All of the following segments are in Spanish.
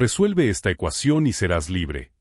Resuelve esta ecuación y serás libre.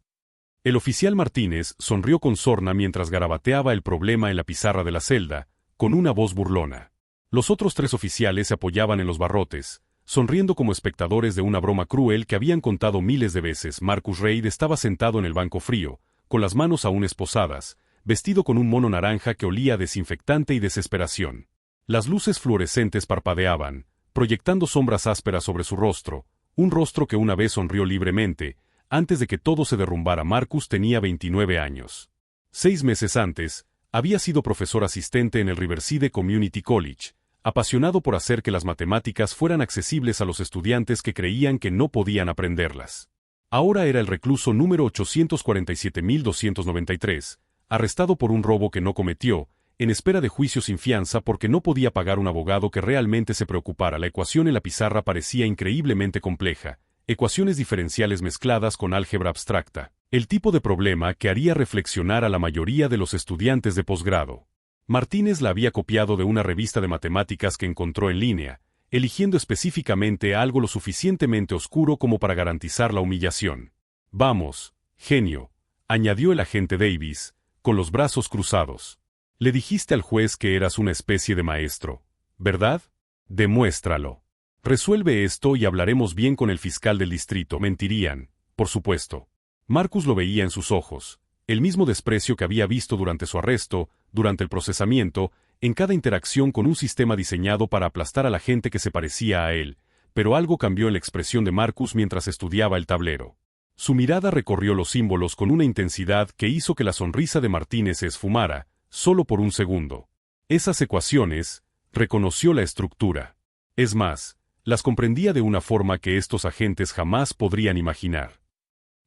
El oficial Martínez sonrió con sorna mientras garabateaba el problema en la pizarra de la celda, con una voz burlona. Los otros 3 oficiales se apoyaban en los barrotes, sonriendo como espectadores de una broma cruel que habían contado miles de veces. Marcus Reid estaba sentado en el banco frío, con las manos aún esposadas, vestido con un mono naranja que olía a desinfectante y desesperación. Las luces fluorescentes parpadeaban, proyectando sombras ásperas sobre su rostro, un rostro que una vez sonrió libremente. Antes de que todo se derrumbara, Marcus tenía 29 años. 6 meses antes, había sido profesor asistente en el Riverside Community College, apasionado por hacer que las matemáticas fueran accesibles a los estudiantes que creían que no podían aprenderlas. Ahora era el recluso número 847.293, arrestado por un robo que no cometió, en espera de juicio sin fianza porque no podía pagar un abogado que realmente se preocupara. La ecuación en la pizarra parecía increíblemente compleja, ecuaciones diferenciales mezcladas con álgebra abstracta, el tipo de problema que haría reflexionar a la mayoría de los estudiantes de posgrado. Martínez la había copiado de una revista de matemáticas que encontró en línea, eligiendo específicamente algo lo suficientemente oscuro como para garantizar la humillación. «Vamos, genio», añadió el agente Davis, con los brazos cruzados. «Le dijiste al juez que eras una especie de maestro, ¿verdad? Demuéstralo. Resuelve esto y hablaremos bien con el fiscal del distrito». Mentirían, por supuesto. Marcus lo veía en sus ojos, el mismo desprecio que había visto durante su arresto, durante el procesamiento, en cada interacción con un sistema diseñado para aplastar a la gente que se parecía a él, pero algo cambió en la expresión de Marcus mientras estudiaba el tablero. Su mirada recorrió los símbolos con una intensidad que hizo que la sonrisa de Martínez se esfumara, solo por un segundo. Esas ecuaciones, reconoció la estructura. Es más, las comprendía de una forma que estos agentes jamás podrían imaginar.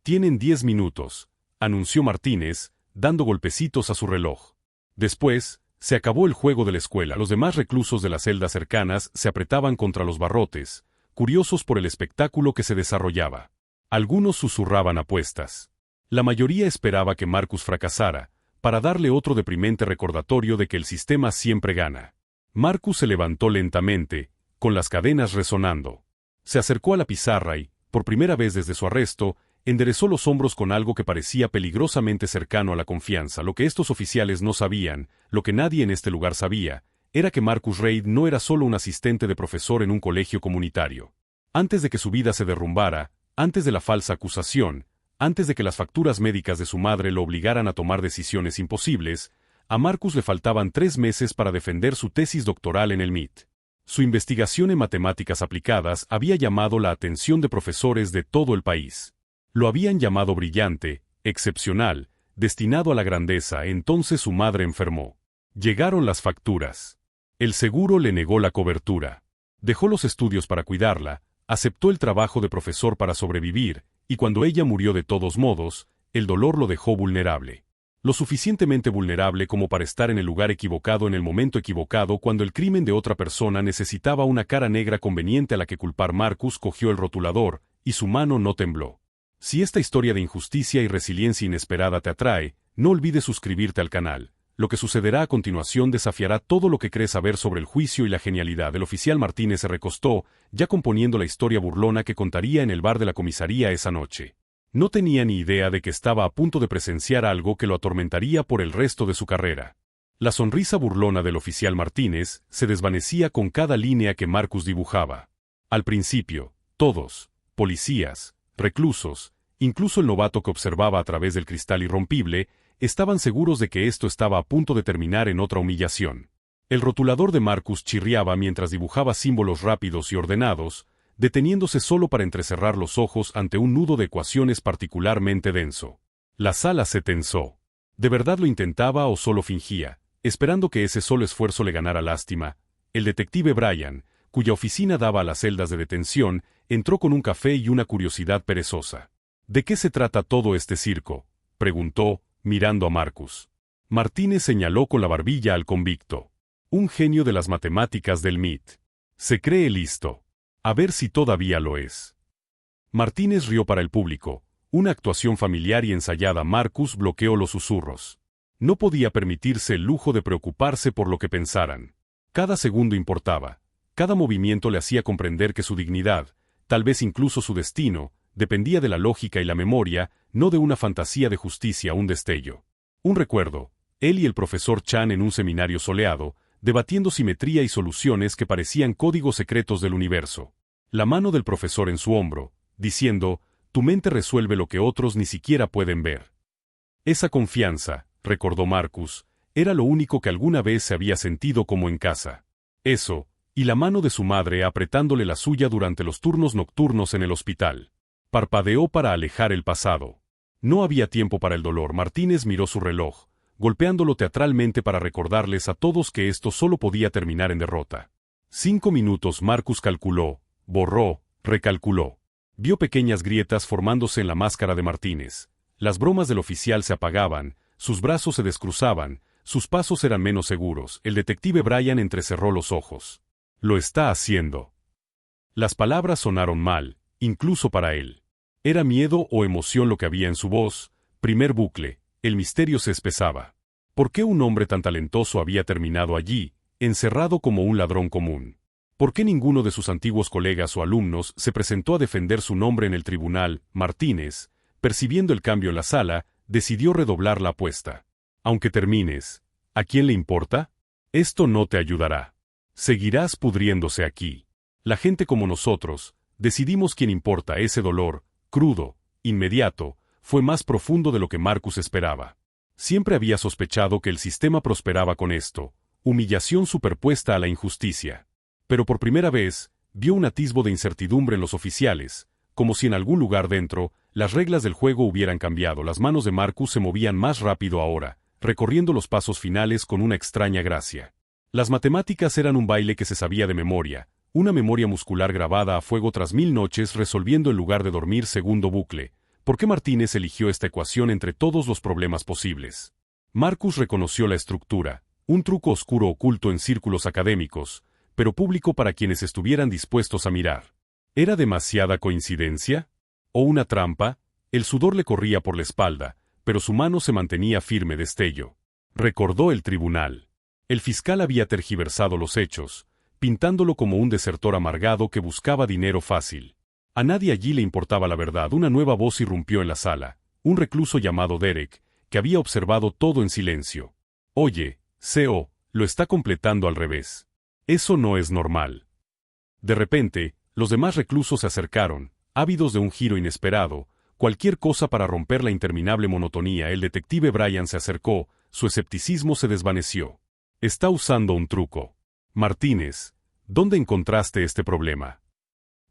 «Tienen 10 minutos», anunció Martínez, dando golpecitos a su reloj. Después, se acabó el juego de la escuela. Los demás reclusos de las celdas cercanas se apretaban contra los barrotes, curiosos por el espectáculo que se desarrollaba. Algunos susurraban apuestas. La mayoría esperaba que Marcus fracasara, para darle otro deprimente recordatorio de que el sistema siempre gana. Marcus se levantó lentamente, con las cadenas resonando. Se acercó a la pizarra y, por primera vez desde su arresto, enderezó los hombros con algo que parecía peligrosamente cercano a la confianza. Lo que estos oficiales no sabían, lo que nadie en este lugar sabía, era que Marcus Reid no era solo un asistente de profesor en un colegio comunitario. Antes de que su vida se derrumbara, antes de la falsa acusación, antes de que las facturas médicas de su madre lo obligaran a tomar decisiones imposibles, a Marcus le faltaban 3 meses para defender su tesis doctoral en el MIT. Su investigación en matemáticas aplicadas había llamado la atención de profesores de todo el país. Lo habían llamado brillante, excepcional, destinado a la grandeza. Entonces su madre enfermó. Llegaron las facturas. El seguro le negó la cobertura. Dejó los estudios para cuidarla, aceptó el trabajo de profesor para sobrevivir, y cuando ella murió de todos modos, el dolor lo dejó vulnerable. Lo suficientemente vulnerable como para estar en el lugar equivocado en el momento equivocado cuando el crimen de otra persona necesitaba una cara negra conveniente a la que culpar. Marcus cogió el rotulador, y su mano no tembló. Si esta historia de injusticia y resiliencia inesperada te atrae, no olvides suscribirte al canal. Lo que sucederá a continuación desafiará todo lo que crees saber sobre el juicio y la genialidad. El oficial Martínez se recostó, ya componiendo la historia burlona que contaría en el bar de la comisaría esa noche. No tenía ni idea de que estaba a punto de presenciar algo que lo atormentaría por el resto de su carrera. La sonrisa burlona del oficial Martínez se desvanecía con cada línea que Marcus dibujaba. Al principio, todos, policías, reclusos, incluso el novato que observaba a través del cristal irrompible, estaban seguros de que esto estaba a punto de terminar en otra humillación. El rotulador de Marcus chirriaba mientras dibujaba símbolos rápidos y ordenados, deteniéndose solo para entrecerrar los ojos ante un nudo de ecuaciones particularmente denso. La sala se tensó. ¿De verdad lo intentaba o solo fingía, esperando que ese solo esfuerzo le ganara lástima? El detective Brian, cuya oficina daba a las celdas de detención, entró con un café y una curiosidad perezosa. «¿De qué se trata todo este circo?», preguntó, mirando a Marcus. Martínez señaló con la barbilla al convicto. «Un genio de las matemáticas del MIT. Se cree listo. A ver si todavía lo es». Martínez rió para el público, una actuación familiar y ensayada. Marcus bloqueó los susurros. No podía permitirse el lujo de preocuparse por lo que pensaran. Cada segundo importaba. Cada movimiento le hacía comprender que su dignidad, tal vez incluso su destino, dependía de la lógica y la memoria, no de una fantasía de justicia, un destello. Un recuerdo, él y el profesor Chan en un seminario soleado, debatiendo simetría y soluciones que parecían códigos secretos del universo. La mano del profesor en su hombro, diciendo, tu mente resuelve lo que otros ni siquiera pueden ver. Esa confianza, recordó Marcus, era lo único que alguna vez se había sentido como en casa. Eso, y la mano de su madre apretándole la suya durante los turnos nocturnos en el hospital. Parpadeó para alejar el pasado. No había tiempo para el dolor. Martínez miró su reloj, golpeándolo teatralmente para recordarles a todos que esto solo podía terminar en derrota. 5 minutos. Marcus calculó, borró, recalculó. Vio pequeñas grietas formándose en la máscara de Martínez. Las bromas del oficial se apagaban, sus brazos se descruzaban, sus pasos eran menos seguros. El detective Bryan entrecerró los ojos. Lo está haciendo. Las palabras sonaron mal, incluso para él. ¿Era miedo o emoción lo que había en su voz? Primer bucle, el misterio se espesaba. ¿Por qué un hombre tan talentoso había terminado allí, encerrado como un ladrón común? ¿Por qué ninguno de sus antiguos colegas o alumnos se presentó a defender su nombre en el tribunal? Martínez, percibiendo el cambio en la sala, decidió redoblar la apuesta. Aunque termines, ¿a quién le importa? Esto no te ayudará. Seguirás pudriéndose aquí. La gente como nosotros, decidimos quién importa. Ese dolor, crudo, inmediato, fue más profundo de lo que Marcus esperaba. Siempre había sospechado que el sistema prosperaba con esto, humillación superpuesta a la injusticia. Pero por primera vez, vio un atisbo de incertidumbre en los oficiales, como si en algún lugar dentro, las reglas del juego hubieran cambiado. Las manos de Marcus se movían más rápido ahora, recorriendo los pasos finales con una extraña gracia. Las matemáticas eran un baile que se sabía de memoria, una memoria muscular grabada a fuego tras 1000 noches resolviendo en lugar de dormir. Segundo bucle. ¿Por qué Martínez eligió esta ecuación entre todos los problemas posibles? Marcus reconoció la estructura, un truco oscuro oculto en círculos académicos, pero público para quienes estuvieran dispuestos a mirar. ¿Era demasiada coincidencia? ¿O una trampa? El sudor le corría por la espalda, pero su mano se mantenía firme. Destello. Recordó el tribunal. El fiscal había tergiversado los hechos, pintándolo como un desertor amargado que buscaba dinero fácil. A nadie allí le importaba la verdad. Una nueva voz irrumpió en la sala, un recluso llamado Derek, que había observado todo en silencio. Oye, CO, lo está completando al revés. Eso no es normal. De repente, los demás reclusos se acercaron, ávidos de un giro inesperado, cualquier cosa para romper la interminable monotonía. El detective Bryan se acercó, su escepticismo se desvaneció. Está usando un truco. Martínez, ¿dónde encontraste este problema?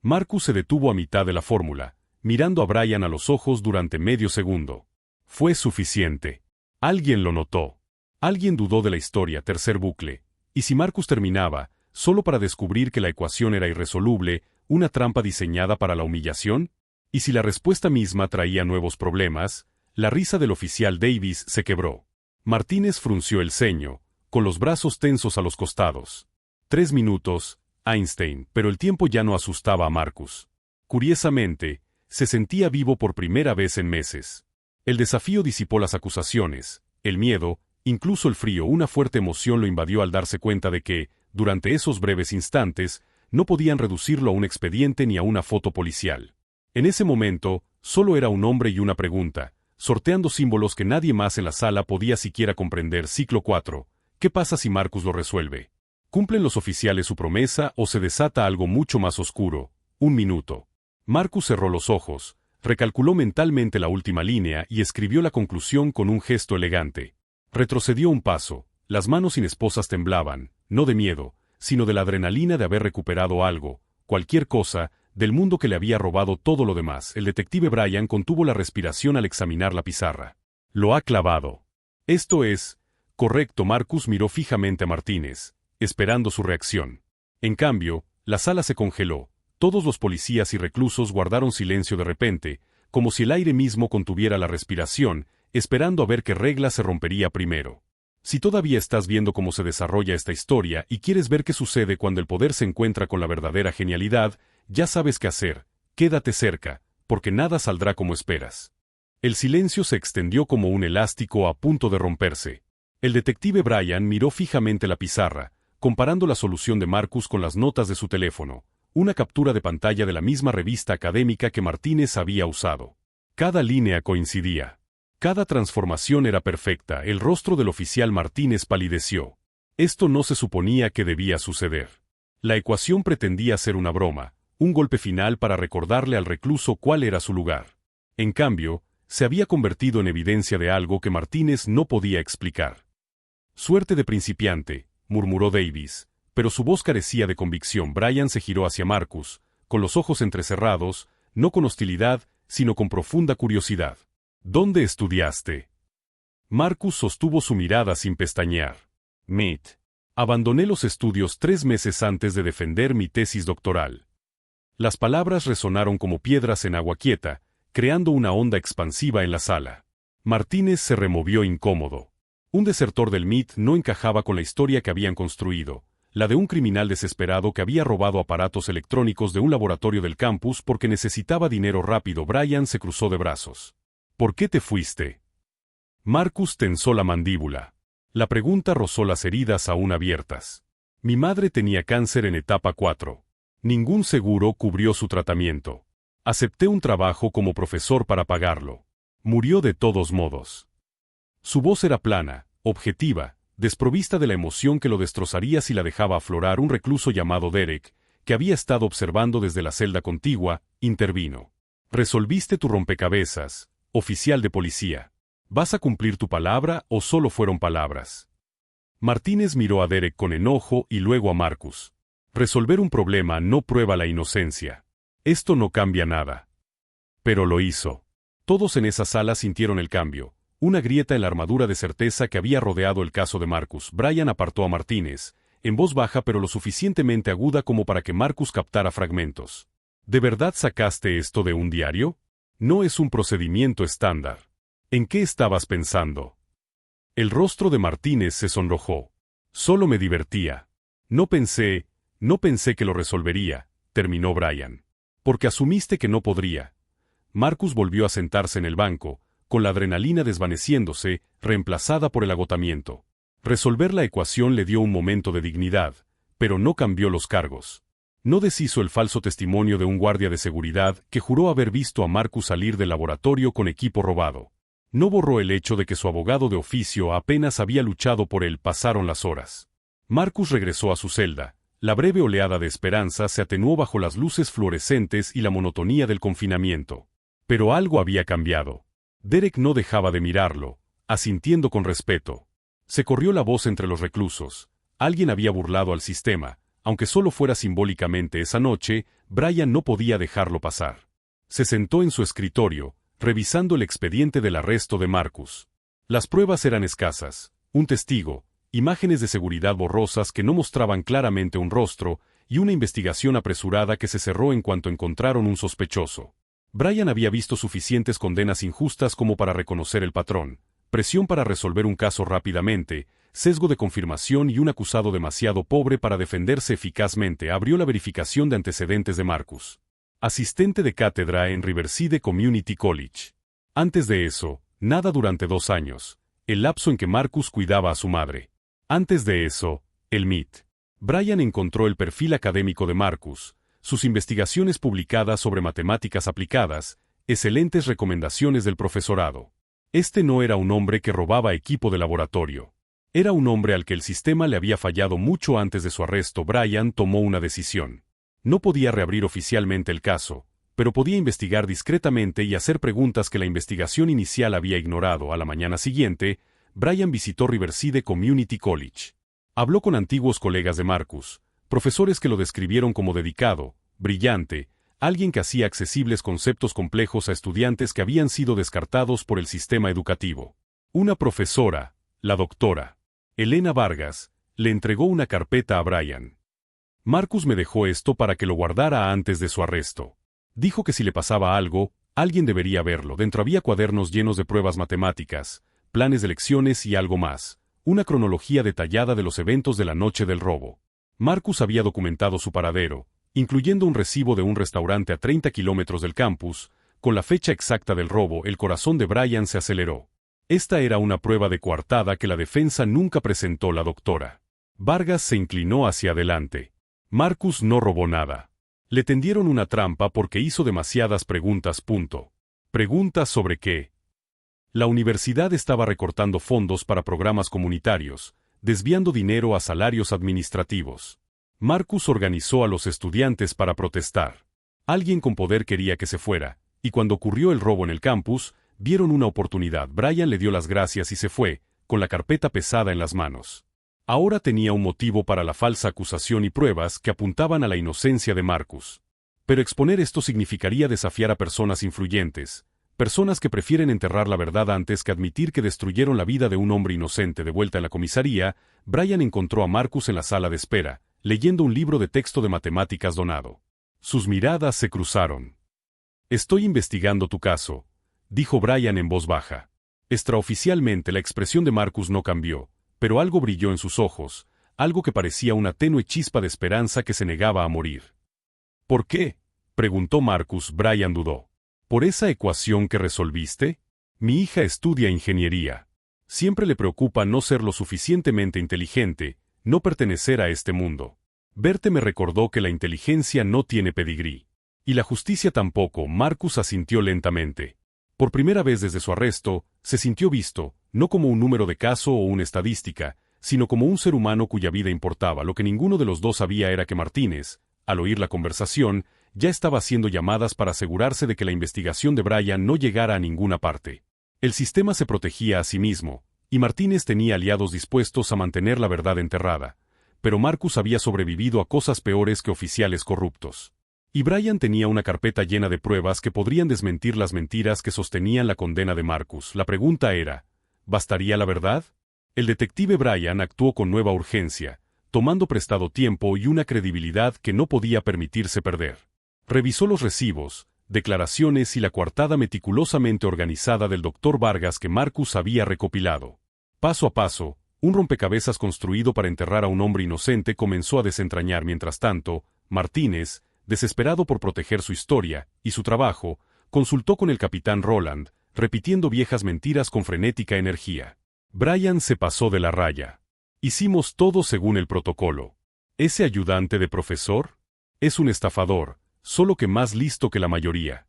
Marcus se detuvo a mitad de la fórmula, mirando a Bryan a los ojos durante medio segundo. Fue suficiente. Alguien lo notó. Alguien dudó de la historia. Tercer bucle. Y si Marcus terminaba, solo para descubrir que la ecuación era irresoluble, una trampa diseñada para la humillación? Y si la respuesta misma traía nuevos problemas, la risa del oficial Davis se quebró. Martínez frunció el ceño, con los brazos tensos a los costados. 3 minutos, Einstein, pero el tiempo ya no asustaba a Marcus. Curiosamente, se sentía vivo por primera vez en meses. El desafío disipó las acusaciones, el miedo, incluso el frío. Una fuerte emoción lo invadió al darse cuenta de que, durante esos breves instantes, no podían reducirlo a un expediente ni a una foto policial. En ese momento, solo era un hombre y una pregunta, sorteando símbolos que nadie más en la sala podía siquiera comprender. Ciclo 4. ¿Qué pasa si Marcus lo resuelve? ¿Cumplen los oficiales su promesa o se desata algo mucho más oscuro? 1 minuto. Marcus cerró los ojos, recalculó mentalmente la última línea y escribió la conclusión con un gesto elegante. Retrocedió un paso, las manos inesposas temblaban, no de miedo, sino de la adrenalina de haber recuperado algo, cualquier cosa, del mundo que le había robado todo lo demás. El detective Bryan contuvo la respiración al examinar la pizarra. Lo ha clavado. Esto es correcto. Marcus miró fijamente a Martínez, esperando su reacción. En cambio, la sala se congeló. Todos los policías y reclusos guardaron silencio de repente, como si el aire mismo contuviera la respiración, esperando a ver qué regla se rompería primero. Si todavía estás viendo cómo se desarrolla esta historia y quieres ver qué sucede cuando el poder se encuentra con la verdadera genialidad, ya sabes qué hacer. Quédate cerca, porque nada saldrá como esperas. El silencio se extendió como un elástico a punto de romperse. El detective Bryan miró fijamente la pizarra, comparando la solución de Marcus con las notas de su teléfono. una captura de pantalla de la misma revista académica que Martínez había usado. Cada línea coincidía. Cada transformación era perfecta. El rostro del oficial Martínez palideció. Esto no se suponía que debía suceder. La ecuación pretendía ser una broma, un golpe final para recordarle al recluso cuál era su lugar. En cambio, se había convertido en evidencia de algo que Martínez no podía explicar. Suerte de principiante, murmuró Davis, pero su voz carecía de convicción. Brian se giró hacia Marcus, con los ojos entrecerrados, no con hostilidad, sino con profunda curiosidad. ¿Dónde estudiaste? Marcus sostuvo su mirada sin pestañear. MIT. Abandoné los estudios 3 meses antes de defender mi tesis doctoral. Las palabras resonaron como piedras en agua quieta, creando una onda expansiva en la sala. Martínez se removió incómodo. Un desertor del MIT no encajaba con la historia que habían construido, la de un criminal desesperado que había robado aparatos electrónicos de un laboratorio del campus porque necesitaba dinero rápido. Brian se cruzó de brazos. ¿Por qué te fuiste? Marcus tensó la mandíbula. La pregunta rozó las heridas aún abiertas. Mi madre tenía cáncer en etapa 4. Ningún seguro cubrió su tratamiento. Acepté un trabajo como profesor para pagarlo. Murió de todos modos. Su voz era plana, objetiva, desprovista de la emoción que lo destrozaría si la dejaba aflorar. Un recluso llamado Derek, que había estado observando desde la celda contigua, intervino. ¿Resolviste tu rompecabezas, oficial de policía? ¿Vas a cumplir tu palabra o solo fueron palabras? Martínez miró a Derek con enojo y luego a Marcus. Resolver un problema no prueba la inocencia. Esto no cambia nada. Pero lo hizo. Todos en esa sala sintieron el cambio, una grieta en la armadura de certeza que había rodeado el caso de Marcus. Brian apartó a Martínez, en voz baja pero lo suficientemente aguda como para que Marcus captara fragmentos. ¿De verdad sacaste esto de un diario? No es un procedimiento estándar. ¿En qué estabas pensando? El rostro de Martínez se sonrojó. Solo me divertía. No pensé que lo resolvería, terminó Brian. Porque asumiste que no podría. Marcus volvió a sentarse en el banco, con la adrenalina desvaneciéndose, reemplazada por el agotamiento. Resolver la ecuación le dio un momento de dignidad, pero no cambió los cargos. No deshizo el falso testimonio de un guardia de seguridad que juró haber visto a Marcus salir del laboratorio con equipo robado. No borró el hecho de que su abogado de oficio apenas había luchado por él. Pasaron las horas. Marcus regresó a su celda. La breve oleada de esperanza se atenuó bajo las luces fluorescentes y la monotonía del confinamiento. Pero algo había cambiado. Derek no dejaba de mirarlo, asintiendo con respeto. Se corrió la voz entre los reclusos. Alguien había burlado al sistema, aunque solo fuera simbólicamente esa noche. Brian no podía dejarlo pasar. Se sentó en su escritorio, revisando el expediente del arresto de Marcus. Las pruebas eran escasas, un testigo, imágenes de seguridad borrosas que no mostraban claramente un rostro, y una investigación apresurada que se cerró en cuanto encontraron un sospechoso. Brian había visto suficientes condenas injustas como para reconocer el patrón, presión para resolver un caso rápidamente, sesgo de confirmación y un acusado demasiado pobre para defenderse eficazmente. Abrió la verificación de antecedentes de Marcus. Asistente de cátedra en Riverside Community College. Antes de eso, nada durante 2 años, el lapso en que Marcus cuidaba a su madre. Antes de eso, el MIT. Brian encontró el perfil académico de Marcus, sus investigaciones publicadas sobre matemáticas aplicadas, excelentes recomendaciones del profesorado. Este no era un hombre que robaba equipo de laboratorio. Era un hombre al que el sistema le había fallado mucho antes de su arresto. Brian tomó una decisión. No podía reabrir oficialmente el caso, pero podía investigar discretamente y hacer preguntas que la investigación inicial había ignorado. A la mañana siguiente, Brian visitó Riverside Community College. Habló con antiguos colegas de Marcus, profesores que lo describieron como dedicado, brillante, alguien que hacía accesibles conceptos complejos a estudiantes que habían sido descartados por el sistema educativo. Una profesora, la doctora Elena Vargas, le entregó una carpeta a Brian. Marcus me dejó esto para que lo guardara antes de su arresto. Dijo que si le pasaba algo, alguien debería verlo. Dentro había cuadernos llenos de pruebas matemáticas, planes de lecciones y algo más, una cronología detallada de los eventos de la noche del robo. Marcus había documentado su paradero, incluyendo un recibo de un restaurante a 30 kilómetros del campus, con la fecha exacta del robo. El corazón de Brian se aceleró. Esta era una prueba de coartada que la defensa nunca presentó. La doctora Vargas se inclinó hacia adelante. Marcus no robó nada. Le tendieron una trampa porque hizo demasiadas preguntas. ¿Preguntas sobre qué? La universidad estaba recortando fondos para programas comunitarios, desviando dinero a salarios administrativos. Marcus organizó a los estudiantes para protestar. Alguien con poder quería que se fuera, y cuando ocurrió el robo en el campus, vieron una oportunidad. Brian le dio las gracias y se fue, con la carpeta pesada en las manos. Ahora tenía un motivo para la falsa acusación y pruebas que apuntaban a la inocencia de Marcus. Pero exponer esto significaría desafiar a personas influyentes, personas que prefieren enterrar la verdad antes que admitir que destruyeron la vida de un hombre inocente. De vuelta en la comisaría, Brian encontró a Marcus en la sala de espera, leyendo un libro de texto de matemáticas donado. Sus miradas se cruzaron. «Estoy investigando tu caso», dijo Brian en voz baja. Extraoficialmente la expresión de Marcus no cambió, pero algo brilló en sus ojos, algo que parecía una tenue chispa de esperanza que se negaba a morir. «¿Por qué?», preguntó Marcus. Brian dudó. «¿Por esa ecuación que resolviste? Mi hija estudia ingeniería. Siempre le preocupa no ser lo suficientemente inteligente, no pertenecer a este mundo. Verte me recordó que la inteligencia no tiene pedigrí. Y la justicia tampoco». Marcus asintió lentamente. Por primera vez desde su arresto, se sintió visto, no como un número de caso o una estadística, sino como un ser humano cuya vida importaba. Lo que ninguno de los dos sabía era que Martínez, al oír la conversación, ya estaba haciendo llamadas para asegurarse de que la investigación de Brian no llegara a ninguna parte. El sistema se protegía a sí mismo, y Martínez tenía aliados dispuestos a mantener la verdad enterrada, pero Marcus había sobrevivido a cosas peores que oficiales corruptos. Y Brian tenía una carpeta llena de pruebas que podrían desmentir las mentiras que sostenían la condena de Marcus. La pregunta era, ¿bastaría la verdad? El detective Brian actuó con nueva urgencia, tomando prestado tiempo y una credibilidad que no podía permitirse perder. Revisó los recibos, declaraciones y la coartada meticulosamente organizada del Dr. Vargas que Marcus había recopilado. Paso a paso, un rompecabezas construido para enterrar a un hombre inocente comenzó a desentrañar. Mientras tanto, Martínez, desesperado por proteger su historia y su trabajo, consultó con el capitán Roland, repitiendo viejas mentiras con frenética energía. Brian se pasó de la raya. Hicimos todo según el protocolo. ¿Ese ayudante de profesor? Es un estafador, solo que más listo que la mayoría.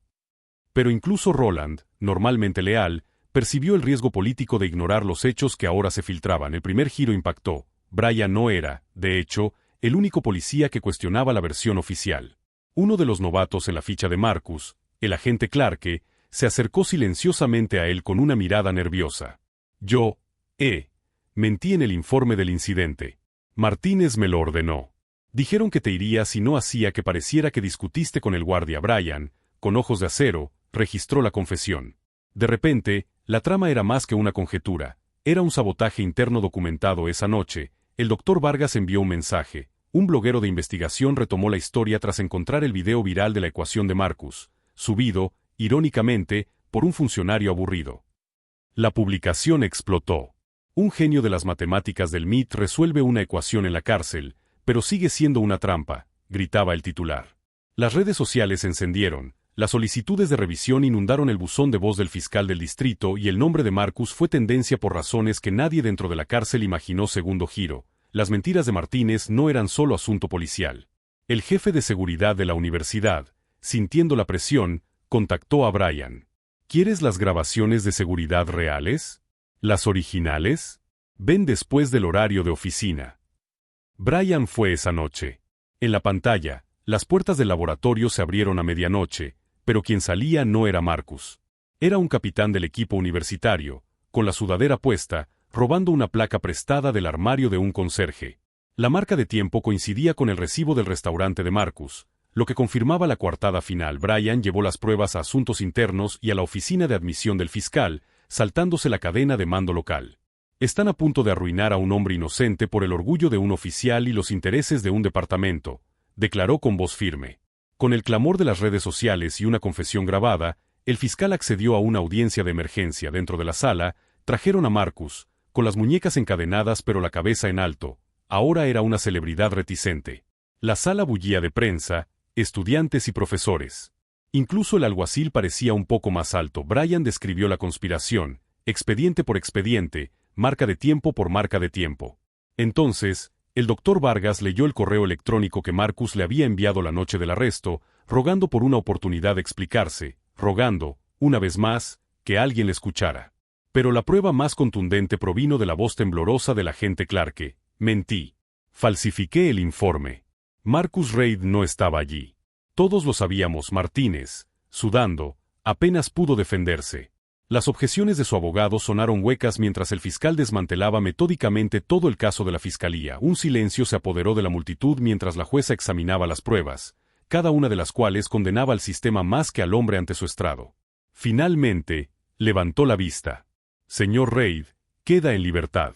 Pero incluso Roland, normalmente leal, percibió el riesgo político de ignorar los hechos que ahora se filtraban. El primer giro impactó. Brian no era, de hecho, el único policía que cuestionaba la versión oficial. Uno de los novatos en la ficha de Marcus, el agente Clarke, se acercó silenciosamente a él con una mirada nerviosa. Yo, mentí en el informe del incidente. Martínez me lo ordenó. Dijeron que te irías y no hacía que pareciera que discutiste con el guardia. Brian, con ojos de acero, registró la confesión. De repente, la trama era más que una conjetura. Era un sabotaje interno documentado. Esa noche, el Dr. Vargas envió un mensaje. Un bloguero de investigación retomó la historia tras encontrar el video viral de la ecuación de Marcus, subido, irónicamente, por un funcionario aburrido. La publicación explotó. Un genio de las matemáticas del MIT resuelve una ecuación en la cárcel, pero sigue siendo una trampa, gritaba el titular. Las redes sociales se encendieron, las solicitudes de revisión inundaron el buzón de voz del fiscal del distrito y el nombre de Marcus fue tendencia por razones que nadie dentro de la cárcel imaginó. Segundo giro. Las mentiras de Martínez no eran solo asunto policial. El jefe de seguridad de la universidad, sintiendo la presión, contactó a Brian. ¿Quieres las grabaciones de seguridad reales? ¿Las originales? Ven después del horario de oficina. Brian fue esa noche. En la pantalla, las puertas del laboratorio se abrieron a medianoche, pero quien salía no era Marcus. Era un capitán del equipo universitario, con la sudadera puesta, robando una placa prestada del armario de un conserje. La marca de tiempo coincidía con el recibo del restaurante de Marcus, lo que confirmaba la coartada final. Brian llevó las pruebas a asuntos internos y a la oficina de admisión del fiscal, saltándose la cadena de mando local. Están a punto de arruinar a un hombre inocente por el orgullo de un oficial y los intereses de un departamento, declaró con voz firme. Con el clamor de las redes sociales y una confesión grabada, el fiscal accedió a una audiencia de emergencia. Dentro de la sala, trajeron a Marcus, con las muñecas encadenadas pero la cabeza en alto. Ahora era una celebridad reticente. La sala bullía de prensa, estudiantes y profesores. Incluso el alguacil parecía un poco más alto. Brian describió la conspiración, expediente por expediente, marca de tiempo por marca de tiempo. Entonces, El doctor Vargas leyó el correo electrónico que Marcus le había enviado la noche del arresto, rogando por una oportunidad de explicarse, rogando, una vez más, que alguien le escuchara. Pero la prueba más contundente provino de la voz temblorosa del agente Clarke. Mentí. Falsifiqué el informe. Marcus Reid no estaba allí. Todos lo sabíamos. Martínez, sudando, apenas pudo defenderse. Las objeciones de su abogado sonaron huecas mientras el fiscal desmantelaba metódicamente todo el caso de la fiscalía. Un silencio se apoderó de la multitud mientras la jueza examinaba las pruebas, cada una de las cuales condenaba al sistema más que al hombre ante su estrado. Finalmente, levantó la vista. Señor Reid, queda en libertad.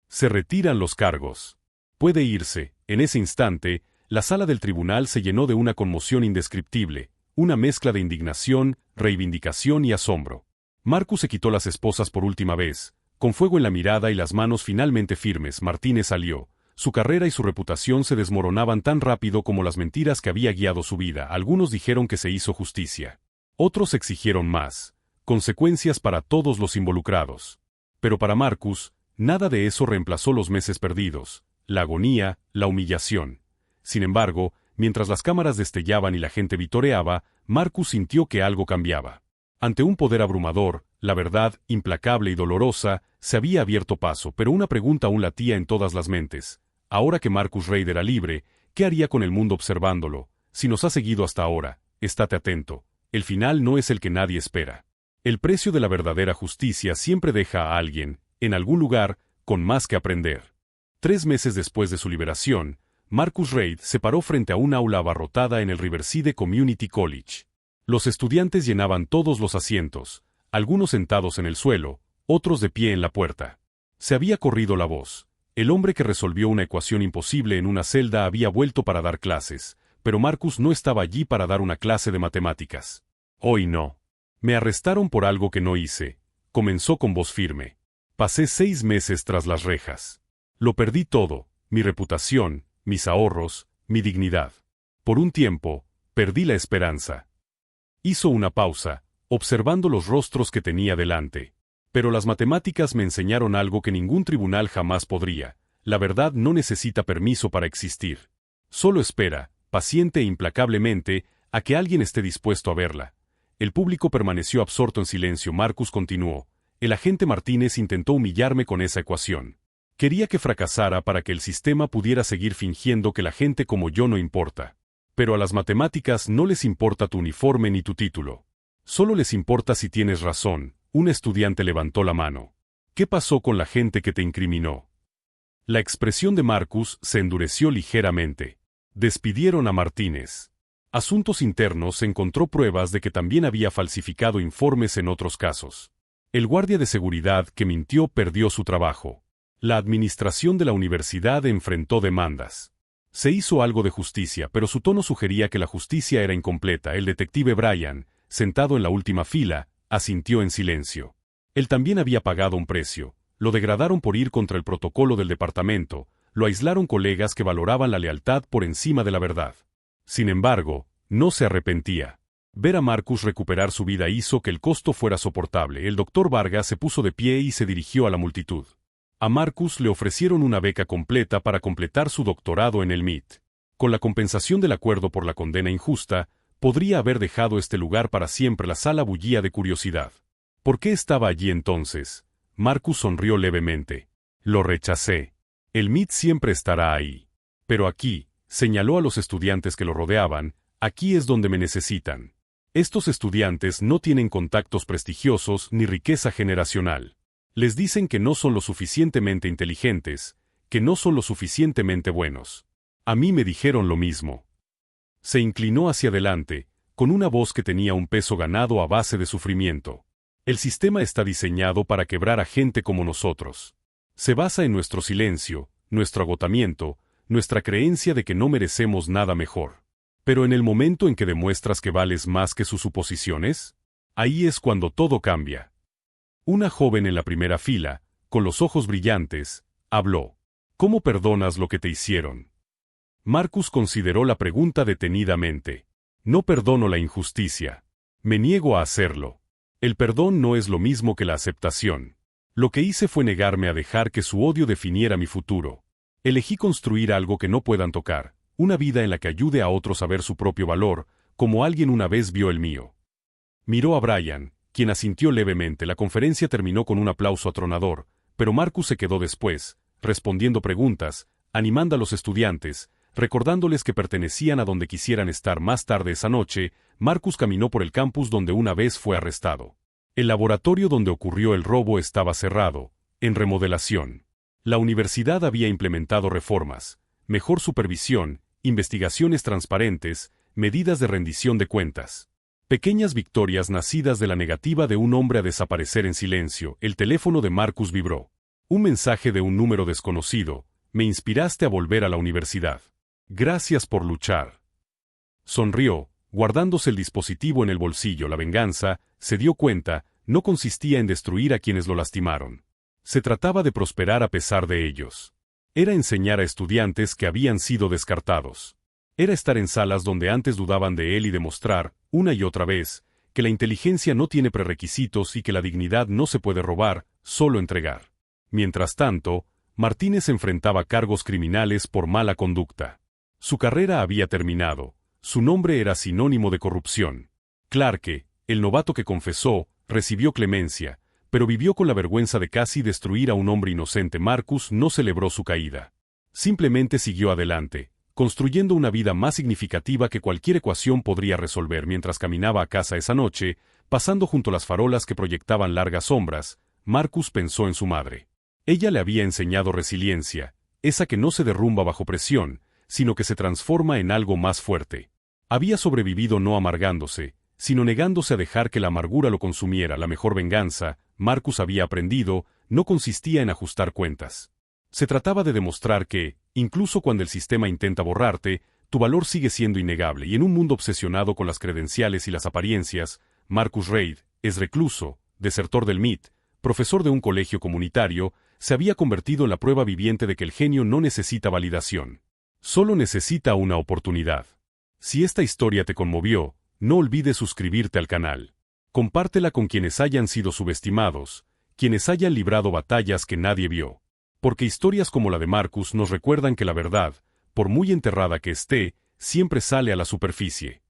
Se retiran los cargos. Puede irse. En ese instante, la sala del tribunal se llenó de una conmoción indescriptible, una mezcla de indignación, reivindicación y asombro. Marcus se quitó las esposas por última vez, con fuego en la mirada y las manos finalmente firmes. Martínez salió. Su carrera y su reputación se desmoronaban tan rápido como las mentiras que había guiado su vida. Algunos dijeron que se hizo justicia. Otros exigieron más. Consecuencias para todos los involucrados. Pero para Marcus, nada de eso reemplazó los meses perdidos, la agonía, la humillación. Sin embargo, mientras las cámaras destellaban y la gente vitoreaba, Marcus sintió que algo cambiaba. Ante un poder abrumador, la verdad, implacable y dolorosa, se había abierto paso, pero una pregunta aún latía en todas las mentes. Ahora que Marcus Reid era libre, ¿qué haría con el mundo observándolo? Si nos ha seguido hasta ahora, estate atento. El final no es el que nadie espera. El precio de la verdadera justicia siempre deja a alguien, en algún lugar, con más que aprender. 3 meses después de su liberación, Marcus Reid se paró frente a un aula abarrotada en el Riverside Community College. Los estudiantes llenaban todos los asientos, algunos sentados en el suelo, otros de pie en la puerta. Se había corrido la voz. El hombre que resolvió una ecuación imposible en una celda había vuelto para dar clases, pero Marcus no estaba allí para dar una clase de matemáticas. Hoy no. Me arrestaron por algo que no hice, comenzó con voz firme. Pasé 6 meses tras las rejas. Lo perdí todo, mi reputación, mis ahorros, mi dignidad. Por un tiempo, perdí la esperanza. Hizo una pausa, observando los rostros que tenía delante. Pero las matemáticas me enseñaron algo que ningún tribunal jamás podría. La verdad no necesita permiso para existir. Solo espera, paciente e implacablemente, a que alguien esté dispuesto a verla. El público permaneció absorto en silencio. Marcus continuó. El agente Martínez intentó humillarme con esa ecuación. Quería que fracasara para que el sistema pudiera seguir fingiendo que la gente como yo no importa. Pero a las matemáticas no les importa tu uniforme ni tu título. Solo les importa si tienes razón. Un estudiante levantó la mano. ¿Qué pasó con la gente que te incriminó? La expresión de Marcus se endureció ligeramente. Despidieron a Martínez. Asuntos Internos encontró pruebas de que también había falsificado informes en otros casos. El guardia de seguridad que mintió perdió su trabajo. La administración de la universidad enfrentó demandas. Se hizo algo de justicia, pero su tono sugería que la justicia era incompleta. El detective Brian, sentado en la última fila, asintió en silencio. Él también había pagado un precio. Lo degradaron por ir contra el protocolo del departamento, lo aislaron colegas que valoraban la lealtad por encima de la verdad. Sin embargo, no se arrepentía. Ver a Marcus recuperar su vida hizo que el costo fuera soportable. El doctor Vargas se puso de pie y se dirigió a la multitud. A Marcus le ofrecieron una beca completa para completar su doctorado en el MIT. Con la compensación del acuerdo por la condena injusta, podría haber dejado este lugar para siempre. La sala bullía de curiosidad. ¿Por qué estaba allí entonces? Marcus sonrió levemente. Lo rechacé. El MIT siempre estará ahí. Pero aquí, señaló a los estudiantes que lo rodeaban, aquí es donde me necesitan. Estos estudiantes no tienen contactos prestigiosos ni riqueza generacional. Les dicen que no son lo suficientemente inteligentes, que no son lo suficientemente buenos. A mí me dijeron lo mismo. Se inclinó hacia adelante, con una voz que tenía un peso ganado a base de sufrimiento. El sistema está diseñado para quebrar a gente como nosotros. Se basa en nuestro silencio, nuestro agotamiento, nuestra creencia de que no merecemos nada mejor. Pero en el momento en que demuestras que vales más que sus suposiciones, ahí es cuando todo cambia. Una joven en la primera fila, con los ojos brillantes, habló. ¿Cómo perdonas lo que te hicieron? Marcus consideró la pregunta detenidamente. No perdono la injusticia. Me niego a hacerlo. El perdón no es lo mismo que la aceptación. Lo que hice fue negarme a dejar que su odio definiera mi futuro. Elegí construir algo que no puedan tocar, una vida en la que ayude a otros a ver su propio valor, como alguien una vez vio el mío. Miró a Brian, quien asintió levemente. La conferencia terminó con un aplauso atronador, pero Marcus se quedó después, respondiendo preguntas, animando a los estudiantes, recordándoles que pertenecían a donde quisieran estar. Más tarde esa noche, Marcus caminó por el campus donde una vez fue arrestado. El laboratorio donde ocurrió el robo estaba cerrado, en remodelación. La universidad había implementado reformas, mejor supervisión, investigaciones transparentes, medidas de rendición de cuentas. Pequeñas victorias nacidas de la negativa de un hombre a desaparecer en silencio. El teléfono de Marcus vibró. Un mensaje de un número desconocido. Me inspiraste a volver a la universidad. Gracias por luchar. Sonrió, guardándose el dispositivo en el bolsillo. La venganza, se dio cuenta, no consistía en destruir a quienes lo lastimaron. Se trataba de prosperar a pesar de ellos. Era enseñar a estudiantes que habían sido descartados. Era estar en salas donde antes dudaban de él y demostrar, una y otra vez, que la inteligencia no tiene prerequisitos y que la dignidad no se puede robar, solo entregar. Mientras tanto, Martínez enfrentaba cargos criminales por mala conducta. Su carrera había terminado, su nombre era sinónimo de corrupción. Clarke, el novato que confesó, recibió clemencia, pero vivió con la vergüenza de casi destruir a un hombre inocente. Marcus no celebró su caída. Simplemente siguió adelante, construyendo una vida más significativa que cualquier ecuación podría resolver. Mientras caminaba a casa esa noche, pasando junto a las farolas que proyectaban largas sombras, Marcus pensó en su madre. Ella le había enseñado resiliencia, esa que no se derrumba bajo presión, sino que se transforma en algo más fuerte. Había sobrevivido no amargándose, sino negándose a dejar que la amargura lo consumiera. La mejor venganza, Marcus había aprendido, no consistía en ajustar cuentas. Se trataba de demostrar que, incluso cuando el sistema intenta borrarte, tu valor sigue siendo innegable. Y en un mundo obsesionado con las credenciales y las apariencias, Marcus Reid, ex recluso, desertor del MIT, profesor de un colegio comunitario, se había convertido en la prueba viviente de que el genio no necesita validación. Solo necesita una oportunidad. Si esta historia te conmovió, no olvides suscribirte al canal. Compártela con quienes hayan sido subestimados, quienes hayan librado batallas que nadie vio. Porque historias como la de Marcus nos recuerdan que la verdad, por muy enterrada que esté, siempre sale a la superficie.